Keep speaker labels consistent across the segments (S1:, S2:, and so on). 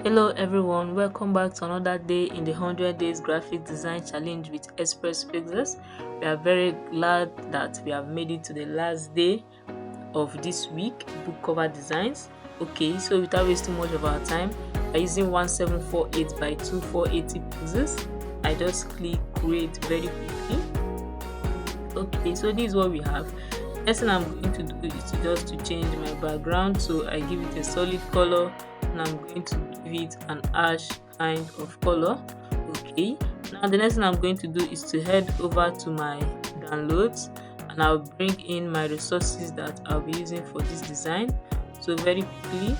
S1: Hello everyone, welcome back to another day in the 100 days graphic design challenge with Xpress-Pixels. We are very glad that we have made it to the last day of this week, book cover designs. Okay, so without wasting much of our time, by using 1748 by 2480 pixels, I just click create very quickly. Okay, so this is what we have. Next thing I'm going to do is to change my background, so I give it a solid color and I'm going to give it an ash kind of color. Okay, now the next thing I'm going to do is to head over to my downloads and I'll bring in my resources that I'll be using for this design. So very quickly,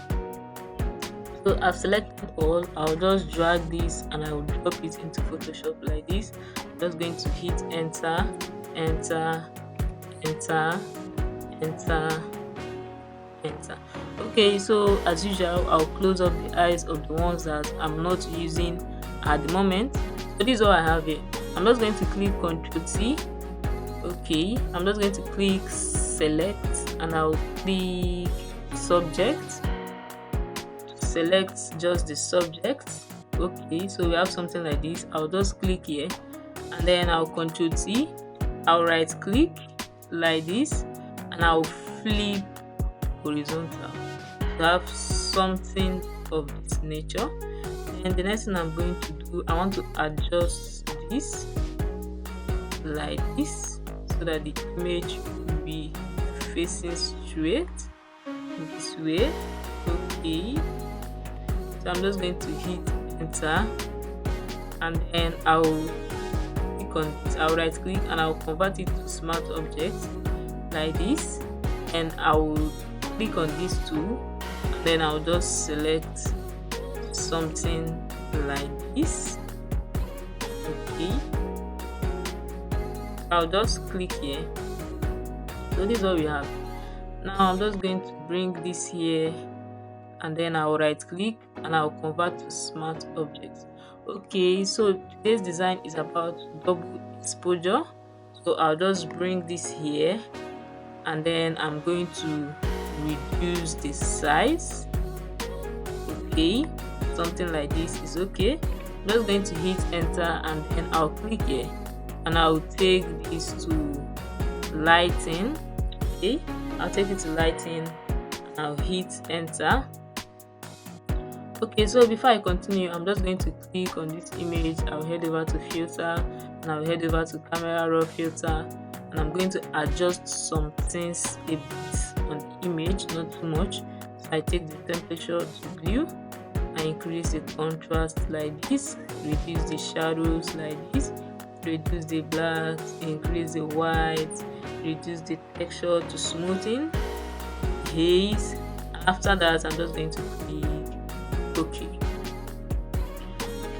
S1: so I've selected all. I'll just drag this and I will drop it into Photoshop like this. I'm just going to hit enter, enter, enter, enter, enter. Okay, so as usual, I'll close up the eyes of the ones that I'm not using at the moment. So this is all I have here. I'm just going to click Ctrl C. Okay, I'm just going to click select and I'll click subject. Select just the subject. Okay, so we have something like this. I'll just click here and then I'll Ctrl T. I'll right click like this and I'll flip horizontal to have something of this nature. And the next thing I'm going to do, I want to adjust this like this so that the image will be facing straight this way. Okay, so I'm just going to hit enter and then I'll click on this. I'll right click and I'll convert it to smart object like this, and I will click on these two and then I'll just select something like this. Okay, I'll just click here. So this is what we have. Now I'm just going to bring this here and then I'll right click and I'll convert to smart objects. Okay, so today's design is about double exposure. So I'll just bring this here and then I'm going to reduce the size. Okay, something like this is okay. I'm just going to hit enter and then I'll click here and I'll take this to lighting. Okay, I'll take it to lighting and I'll hit enter. Okay, so before I continue, I'm just going to click on this image. I'll head over to filter and I'll head over to camera raw filter and I'm going to adjust some things a bit on the image, not too much. So I take the temperature to blue, I increase the contrast like this, reduce the shadows like this, reduce the black, increase the white, reduce the texture to smoothing, haze. After that, I'm just going to click OK.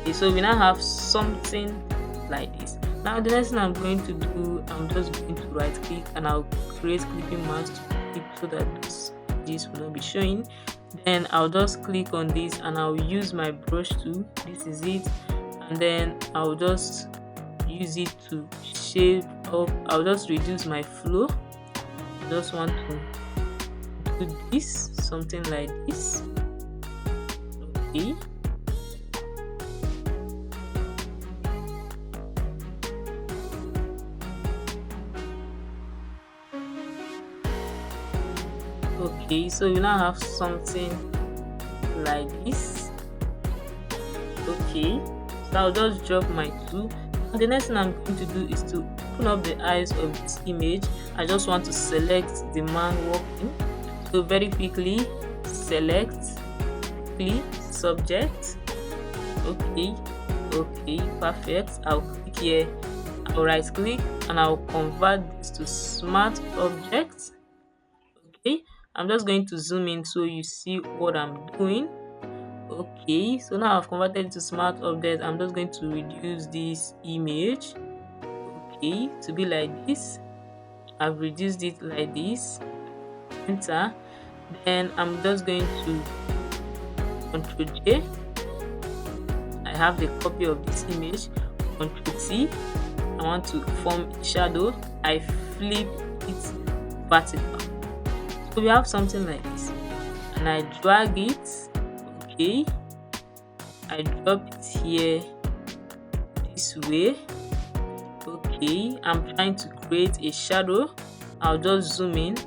S1: Okay, so we now have something like this. Now the next thing I'm going to do, I'm just going to right click and I'll create clipping mask to clip so that this will not be showing. Then I'll just click on this and I'll use my brush tool. This is it, and then I'll just use it to shape up. I'll just reduce my flow. I just want to do this, something like this. Okay. Okay, so you now have something like this. Okay, so I'll just drop my tool. And the next thing I'm going to do is to open up the eyes of this image. I just want to select the man walking. So very quickly, select, click, subject. Okay, perfect. I'll click here, I'll right click and I'll convert this to smart object. Okay, I'm just going to zoom in so you see what I'm doing. Okay, so now I've converted it to smart object. I'm just going to reduce this image, okay, to be like this. I've reduced it like this, enter. Then I'm just going to Ctrl J. I have the copy of this image. Ctrl T. I want to form a shadow. I flip it vertical. So we have something like this, and I drag it. Okay, I drop it here this way. Okay, I'm trying to create a shadow. I'll just zoom in,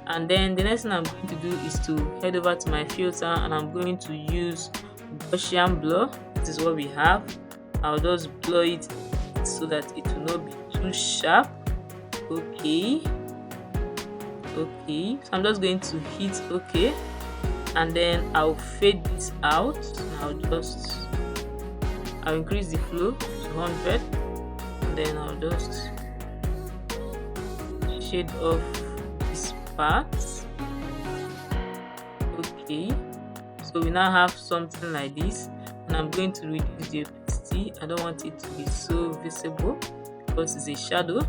S1: and then the next thing I'm going to do is to head over to my filter, and I'm going to use Gaussian blur. This is what we have. I'll just blur it so that it will not be too sharp. Okay, so I'm just going to hit OK, and then I'll fade this out. I'll increase the flow to 100, and then I'll just shade off this part. Okay, so we now have something like this, and I'm going to reduce the opacity. I don't want it to be so visible because it's a shadow.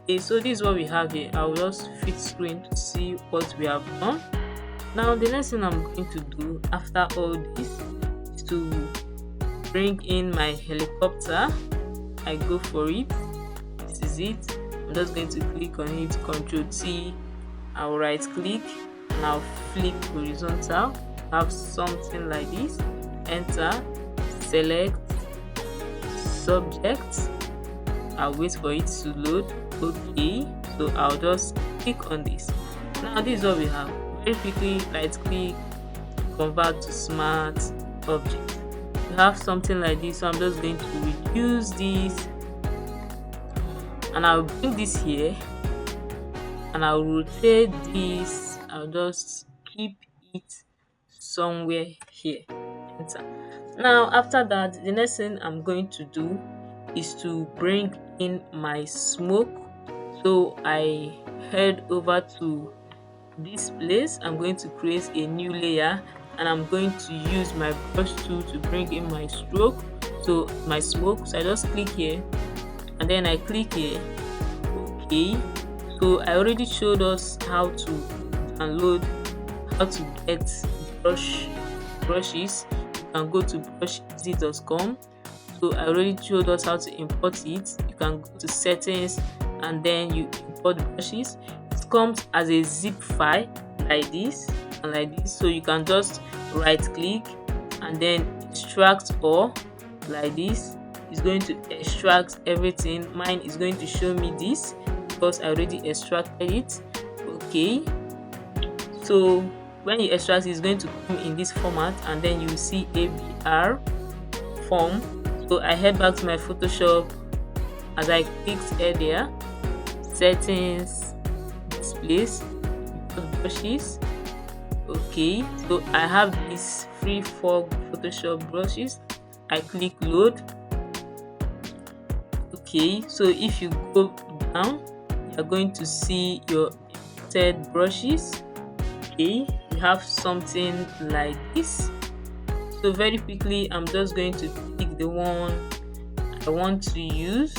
S1: Okay, so this is what we have here. I'll just fit screen to see what we have done. Now the next thing I'm going to do after all this is to bring in my helicopter. I go for it. This is it. I'm just going to click on it, Ctrl T. I'll right click and I'll flip horizontal. Have something like this. Enter, select subject. I'll wait for it to load. Okay, so I'll just click on this. Now this is what we have. Very quickly, right click, convert to smart object. We have something like this, so I'm just going to reduce this, and I'll bring this here, and I'll rotate this. I'll just keep it somewhere here. Enter. Now after that, the next thing I'm going to do is to bring in my smoke. So I head over to this place. I'm going to create a new layer, and I'm going to use my brush tool to bring in my stroke, so my smoke. So I just click here, and then I click here. Okay, so I already showed us how to download, how to get brushes. You can go to brusheasy.com. So I already showed us how to import it. You can go to settings, and then you import brushes. It comes as a zip file like this and like this, so you can just right click and then extract all like this. It's going to extract everything. Mine is going to show me this because I already extracted it. Okay, so when you extract, it's going to come in this format, and then you see ABR form. So I head back to my Photoshop as I clicked earlier, settings, displays, brushes. Okay, so I have these free for Photoshop brushes. I click load. Okay, so if you go down, you're going to see your imported brushes. Okay, you have something like this. So very quickly, I'm just going to pick the one I want to use.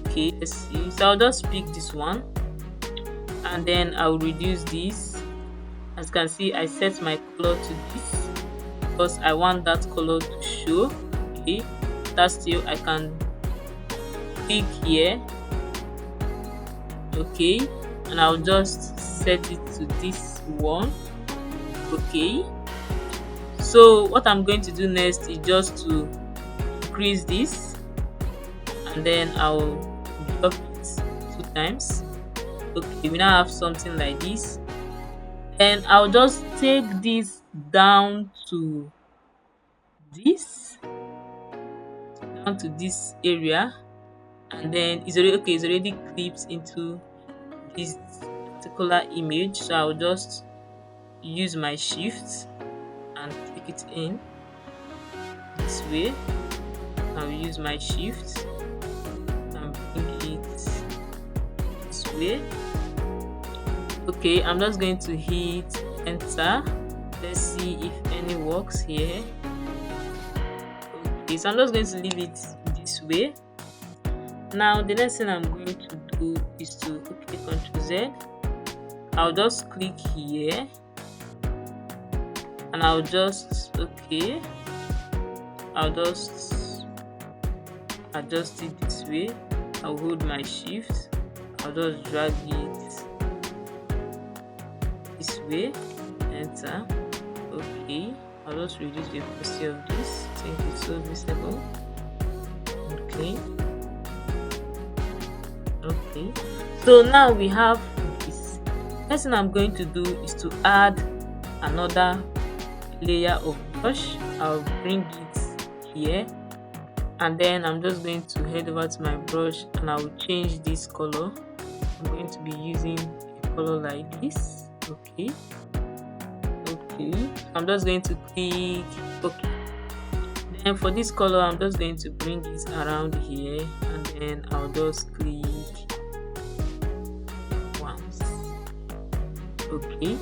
S1: Okay, let's see. So I'll just pick this one, and then I'll reduce this. As you can see, I set my color to this because I want that color to show. Okay, that's still I can click here. Okay, and I'll just set it to this one. Okay, so what I'm going to do next is just to increase this, and then I'll drop it 2 times. Okay, we now have something like this, and I'll just take this down to this area, and then it's already clipped into this particular image. So I'll just use my shift and take it in this way. I'll use my shift and bring it this way. Okay, I'm just going to hit enter. Let's see if any works here. Okay, so I'm just going to leave it this way. Now the next thing I'm going to do is to Ctrl Z. I'll just click here, and I'll just adjust it this way. I'll hold my shift. I'll just drag it this way. Enter. Okay, I'll I'll just reduce the opacity of this. I think it's so visible. Okay. Okay. So now we have this. Next thing I'm going to do is to add another layer of brush. I'll bring it here, and then I'm just going to head over to my brush and I will change this color. I'm going to be using a color like this. Okay. I'm just going to click okay. Then for this color, I'm just going to bring it around here, and then I'll just click once. Okay,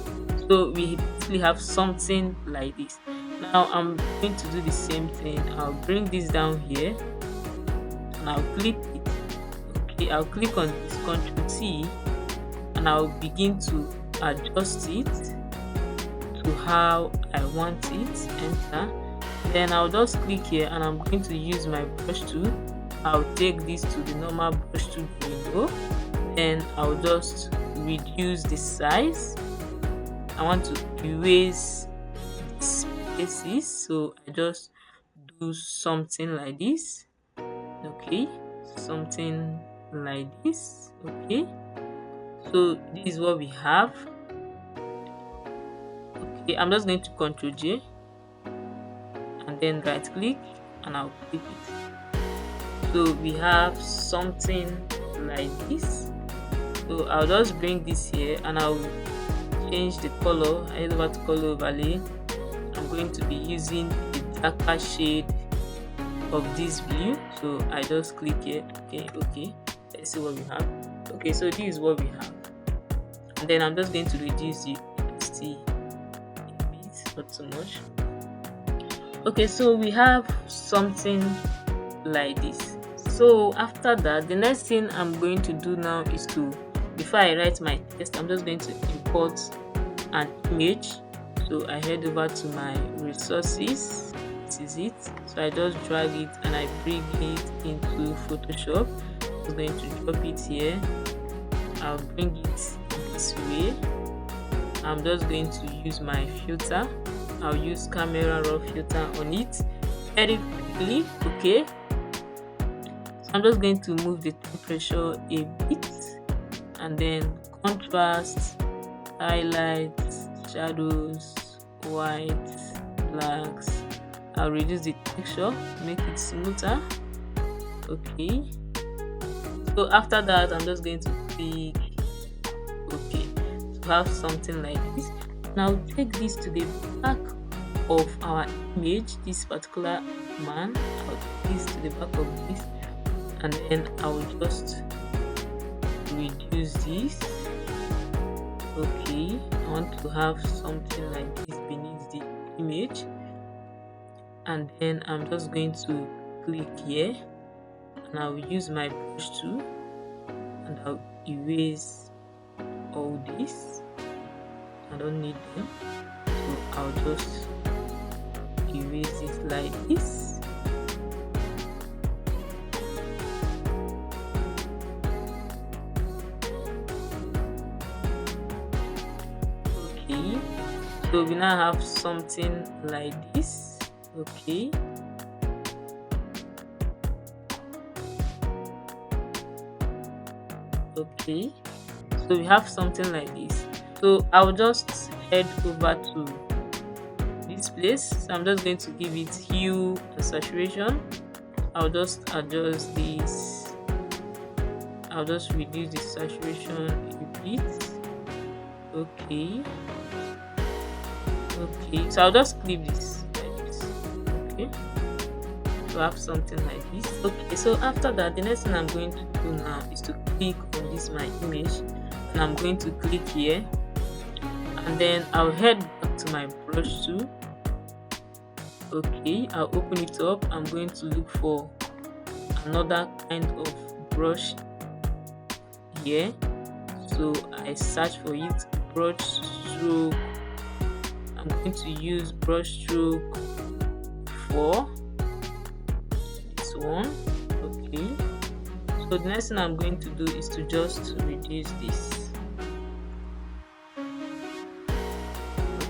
S1: so we basically have something like this. Now I'm going to do the same thing. I'll bring this down here and I'll click it. Okay, I'll click on this Ctrl T and I'll begin to adjust it to how I want it. Enter. Then I'll just click here and I'm going to use my brush tool. I'll take this to the normal brush tool window. Then I'll just reduce the size. I want to erase the spaces, so I just do something like this. Okay, something like this. Okay, so this is what we have. Okay, I'm just going to Ctrl J and then right click and I'll click it. So we have something like this. So I'll just bring this here and I'll change the color. I head over to color overlay. I'm going to be using a darker shade of this blue. So I just click here. Okay. Let's see what we have. Okay, so this is what we have. And then I'm just going to reduce the opacity a bit, not so much. Okay, so we have something like this. So after that, the next thing I'm going to do now is to, before I write my text, I'm just going to import an image. So I head over to my resources. This is it. So I just drag it and I bring it into Photoshop. I'm going to drop it here. I'll bring it this way. I'm just going to use my filter. I'll use camera raw filter on it very quickly. Okay, so I'm just going to move the temperature a bit, and then contrast, highlights, shadows, white, blacks. I'll reduce the texture, make it smoother. Okay, so after that I'm just going to click okay to have something like this. Now take this to the back of our image, this particular man. I'll take this to the back of this, and then I will just reduce this. Okay, I want to have something like this beneath the image, and then I'm just going to click here and I will use my brush tool and I'll erase all this. I don't need them, so I'll just erase it like this. Okay, so we now have something like this. Okay, so we have something like this. So I'll just head over to this place. So I'm just going to give it hue and saturation. I'll just adjust this. I'll just reduce the saturation a bit. Okay, so I'll just clip this like this. Okay, to have something like this. Okay, so after that, the next thing I'm going to do now is to click on this my image, and I'm going to click here, and then I'll head back to my brush tool. Okay, I'll open it up. I'm going to look for another kind of brush here. So I search for it, brush stroke. I'm going to use brush stroke 4, this one. Okay, so the next thing I'm going to do is to just reduce this.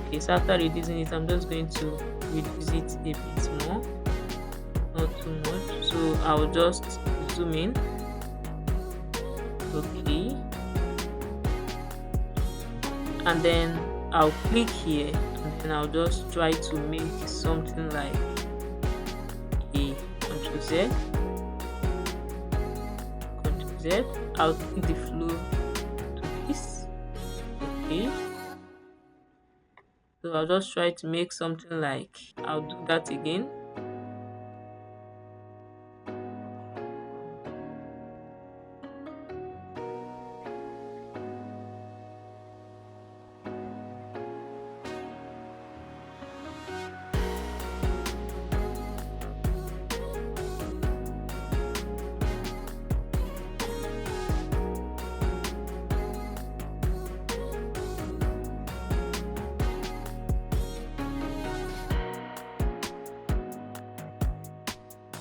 S1: Okay, so after reducing it, I'm just going to reduce it a bit more, not too much. So I'll just zoom in. Okay, and then I'll click here, and then I'll just try to make something like a Ctrl Z, Ctrl Z. I'll click the flow to this. Okay, so I'll just try to make something like, I'll do that again.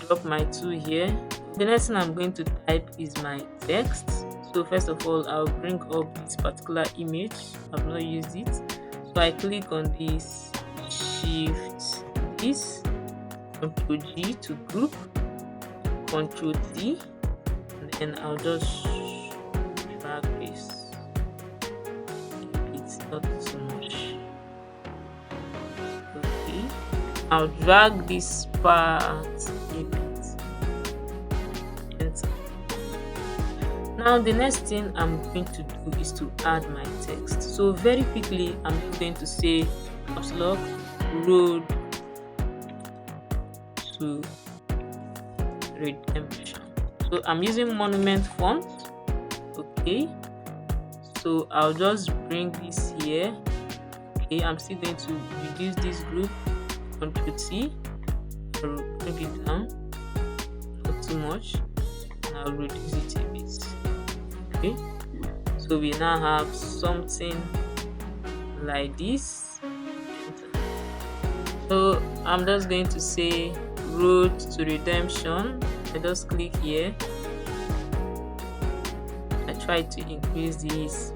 S1: Drop my tool here. The next thing I'm going to type is my text. So first of all, I'll bring up this particular image. I've not used it, so I click on this, shift this, Ctrl G to group, Ctrl T, and then I'll just drag this. It's not too much. Okay, I'll drag this part a bit. Enter. Now the next thing I'm going to do is to add my text. So very quickly, I'm just going to say caps lock road to redemption. So I'm using monument font. Okay, so I'll just bring this here. Okay, I'm still going to reduce this group, Ctrl T, I'll bring it down, not too much, and I'll reduce it a bit. Okay, so we now have something like this. So I'm just going to say road to redemption. I just click here. I try to increase this,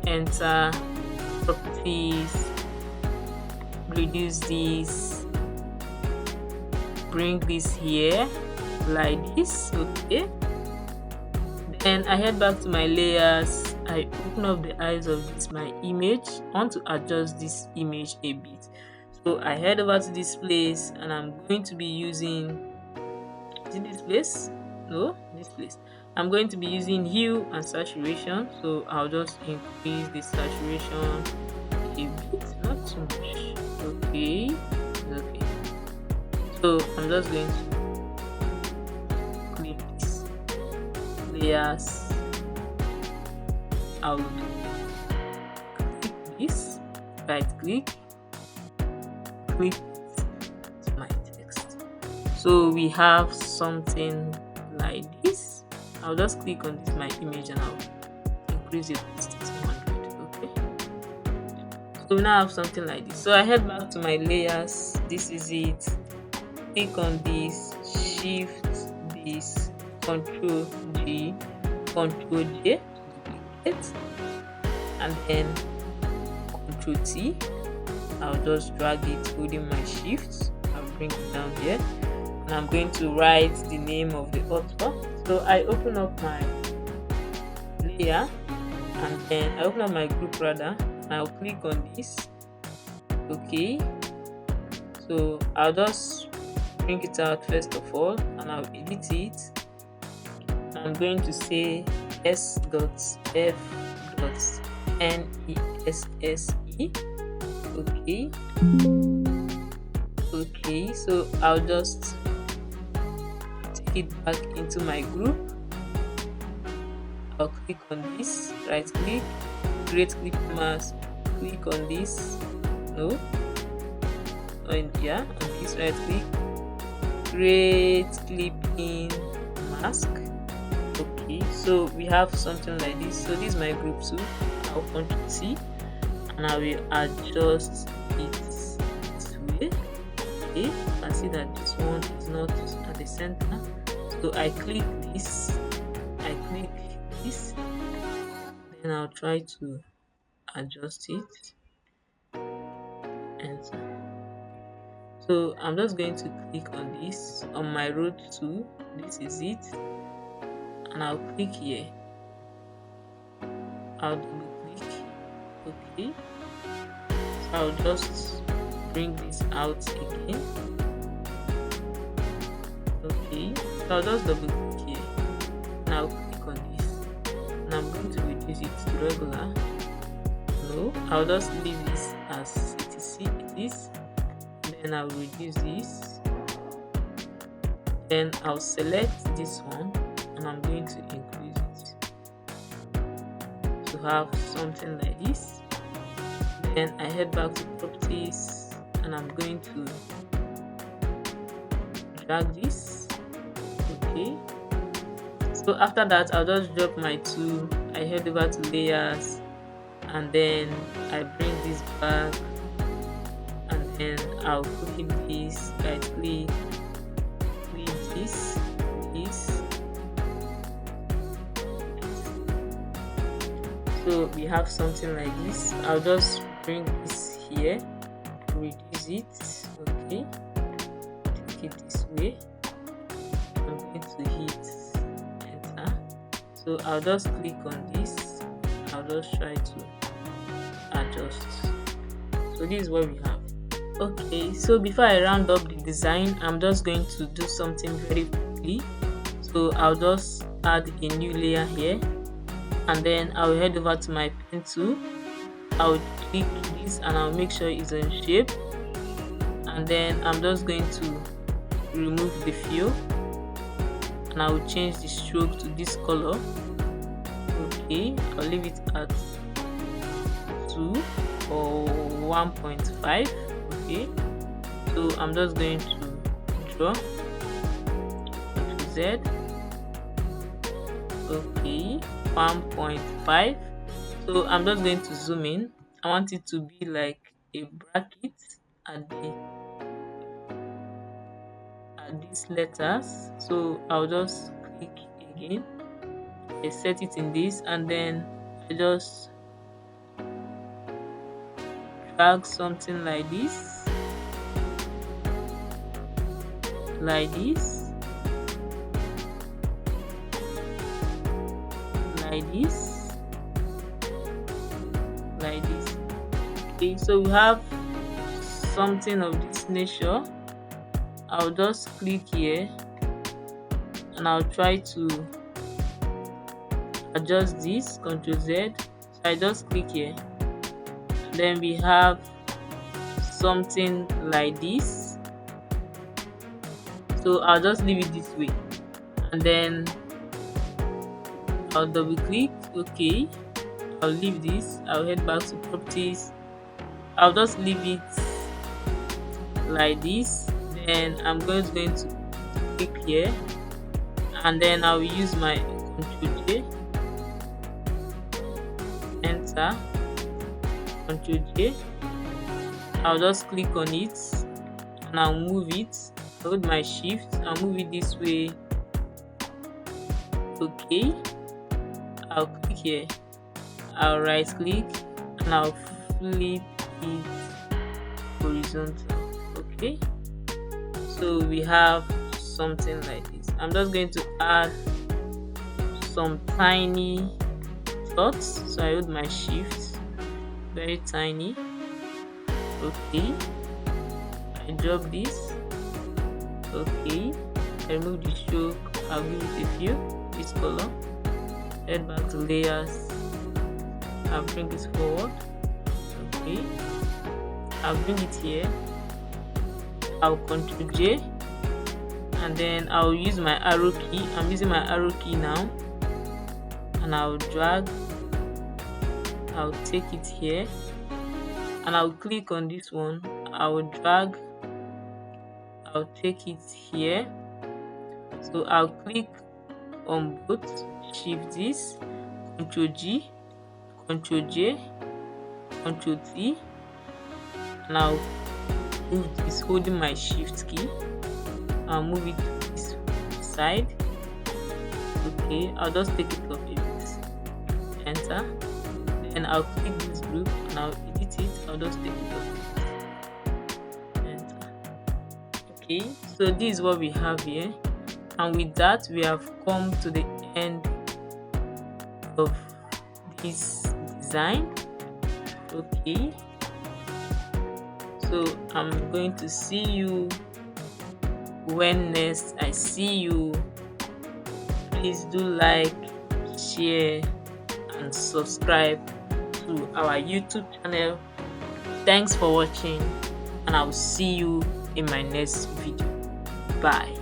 S1: enter, properties, reduce this, bring this here like this. Okay, then I head back to my layers. I open up the eyes of this my image. I want to adjust this image a bit, so I head over to this place, and I'm going to be using, is it this place? No, this place. I'm going to be using hue and saturation, so I'll just increase the saturation a bit, not too much. Okay, okay. So I'm just going to click this layers. I'll click this, right click, click to my text. So we have something like this. I'll just click on this my image, and I'll increase it to 200. Okay, so we now have something like this. So I head back to my layers. This is it. Click on this, shift this, Ctrl G, Ctrl J, duplicate, and then Ctrl T. I'll just drag it holding my shift. I'll bring it down here, and I'm going to write the name of the author. So I open up my layer, and then I open up my group rather, and I'll click on this. Okay, so I'll just bring it out first of all, and I'll edit it. I'm going to say s.f.nesse. Okay, okay, so I'll just take it back into my group. I'll click on this, right click, create clip mask, click on this, no, and yeah, on this, right click, create clipping mask. Okay, so we have something like this. So this is my group too. I'll Ctrl C, and I will adjust it this way. Okay, you can see that this one is not at the center, so I click this, then I'll try to adjust it, enter. So I'm just going to click on this on my road 2. This is it, and I'll click here. I'll double click. Okay, so I'll just bring this out again. Okay, so I'll just double click here, and I'll click on this, and I'm going to reduce it to regular. No, I'll just leave this as it is. Then I'll reduce this. Then I'll select this one, and I'm going to increase it to have something like this. Then I head back to properties, and I'm going to drag this. Okay, so after that I'll just drop my tool, I head over to layers, and then I bring this back, and then I'll click this, right click this. So we have something like this. I'll just bring this here, reduce it. Okay, take it this way. I'm going to hit enter. So I'll just click on this. I'll just try to adjust. So this is what we have. Okay, so before I round up the design, I'm just going to do something very quickly. So I'll just add a new layer here, and then I'll head over to my pen tool. I'll click this, and I'll make sure it's in shape, and then I'm just going to remove the fill, and I will change the stroke to this color. Okay, I'll leave it at 2 or 1.5. Okay, so I'm just going to draw Ctrl Z. Okay, 1.5. So I'm just going to zoom in. I want it to be like a bracket at these letters. So I'll just click again. I set it in this, and then I just drag something like this, like this, like this, like this. Okay, so we have something of this nature. I'll just click here, and I'll try to adjust this, Ctrl Z. So I just click here. Then we have something like this. So I'll just leave it this way, and then I'll double click. Okay, I'll leave this. I'll head back to properties. I'll just leave it like this. Then I'm going to click here, and then I'll use my Ctrl J, enter, Ctrl J. I'll just click on it, and I'll move it. Hold my shift, I'll move it this way. Okay, I'll click here, I'll right click, and I'll flip it horizontal. Okay, so we have something like this. I'm just going to add some tiny dots. So I hold my shift, very tiny. Okay, I drop this. Okay, I remove the stroke. I'll give it a fill, this color. Head back to layers. I'll bring this forward. Okay, I'll bring it here. I'll Ctrl J, and then I'll use my arrow key. I'm using my arrow key now, and I'll drag. I'll take it here, and I'll click on this one. I will drag. I'll take it here. So I'll click on both, shift this, Ctrl G, Ctrl J, Ctrl T, and I'll move this holding my shift key. I'll move it to this side. Okay, I'll just take it off a bit. Enter. Then I'll click this group, and I'll edit it. I'll just take it off. Okay, so this is what we have here, and with that we have come to the end of this design. Okay, so I'm going to see you when next I see you. Please do like, share, and subscribe to our YouTube channel. Thanks for watching, and I'll see you in my next video. Bye.